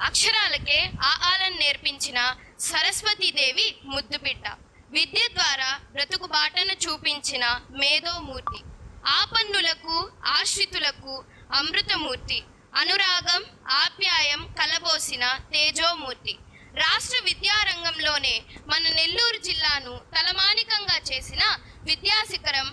అక్షరాలకే ఆలను నేర్పించిన సరస్వతీదేవి ముద్దుబిడ్డ. విద్య ద్వారా బ్రతుకు బాటను చూపించిన మేధోమూర్తి. ఆపన్నులకు ఆశ్రితులకు అమృతమూర్తి. అనురాగం ఆప్యాయం కలబోసిన తేజోమూర్తి. రాష్ట్ర విద్యారంగంలోనే మన నెల్లూరు జిల్లాను తలమానికంగా చేసిన విద్యాశిఖరం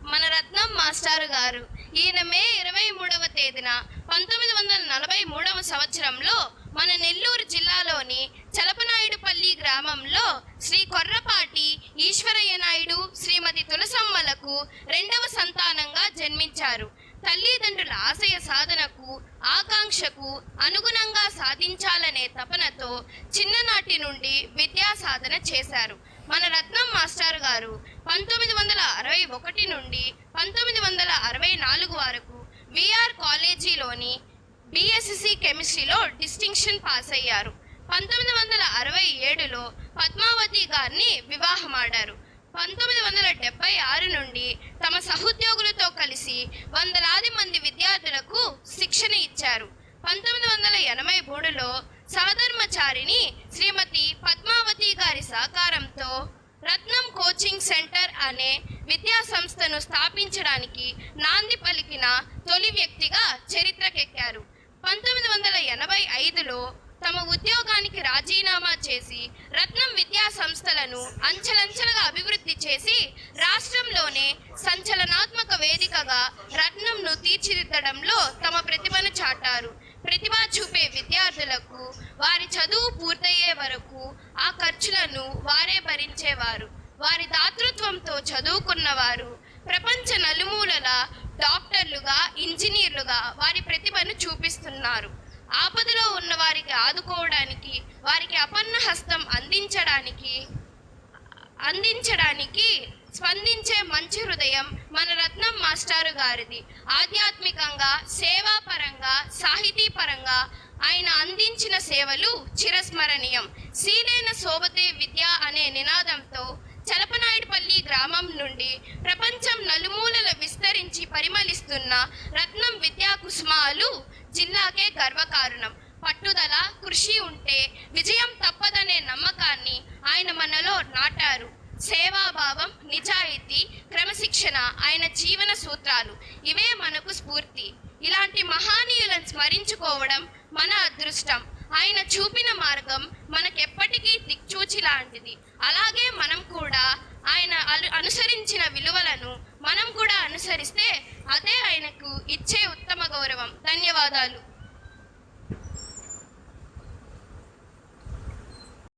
మన రత్నం మాస్టారు గారు. ఈయన మే 23వ తేదీన 1943వ సంవత్సరంలో మన నెల్లూరు జిల్లాలోని చలపనాయుడుపల్లి గ్రామంలో శ్రీ కొర్రపాటి ఈశ్వరయ్య నాయుడు, శ్రీమతి తులసమ్మలకు 2వ సంతానంగా జన్మించారు. తల్లిదండ్రుల ఆశయ సాధనకు ఆకాంక్షకు అనుగుణంగా సాధించాలనే తపనతో చిన్ననాటి నుండి విద్యా సాధన చేశారు. మన రత్నం మాస్టర్ గారు 1961 నుండి 1964 వరకు విఆర్ కాలేజీలోని బిఎస్సి కెమిస్ట్రీలో డిస్టింక్షన్ పాస్ అయ్యారు. 1967లో పద్మావతి గారిని వివాహమాడారు. 1976 నుండి తమ సహోద్యోగులతో కలిసి వందలాది మంది విద్యార్థులకు శిక్షణ ఇచ్చారు. 1983లో సహధర్మచారిణి శ్రీమతి పద్మావతి గారి సహకారంతో రత్నం కోచింగ్ సెంటర్ అనే విద్యా సంస్థను స్థాపించడానికి నాంది పలికిన తొలి వ్యక్తిగా చరిత్రకెక్కారు. 1985లో తమ ఉద్యోగానికి రాజీనామా చేసి రత్నం విద్యా సంస్థలను అంచెలంచెలుగా అభివృద్ధి చేసి రాష్ట్రంలోనే సంచలనాత్మక వేదికగా రత్నంను తీర్చిదిద్దడంలో తమ ప్రతిభను చాటారు. ప్రతిభ చూపే విద్యార్థులకు వారి చదువు పూర్తయ్యే వరకు ఆ ఖర్చులను వారే భరించేవారు. వారి దాతృత్వంతో చదువుకున్నవారు ప్రపంచ నలుమూలల డాక్టర్లుగా, ఇంజనీర్లుగా వారి ప్రతిభను చూపిస్తున్నారు. ఆపదలో ఉన్న వారికి ఆదుకోవడానికి, వారికి అపన్న హస్తం అందించడానికి స్పందించే మంచి హృదయం మన రత్నం మాస్టారు గారిది. ఆధ్యాత్మికంగా, సేవాపరంగా, సాహితీపరంగా ఆయన అందించిన సేవలు చిరస్మరణీయం. శీలేన శోభతే విద్య అనే నినాదంతో చలపనాయుడుపల్లి గ్రామం నుండి ప్రపంచం నలుమూలల విస్తరించి పరిమళిస్తున్న రత్నం విద్యా కుసుమాలు జిల్లాకే గర్వకారణం. పట్టుదల, కృషి ఉంటే విజయం తప్పదనే నమ్మకాన్ని ఆయన మనలో నాటారు. సేవాభావం, నిజాయితీ, క్రమశిక్షణ ఆయన జీవన సూత్రాలు. ఇవే మనకు స్ఫూర్తి. ఇలాంటి మహానీయులను స్మరించుకోవడం మన అదృష్టం. ఆయన చూపిన మార్గం మనకెప్పటికీ దిక్చూచి లాంటిది. అలాగే మనం కూడా ఆయన అనుసరించిన విలువలను మనం కూడా అనుసరిస్తే అదే ఆయనకు ఇచ్చే ఉత్తమ గౌరవం. ధన్యవాదాలు.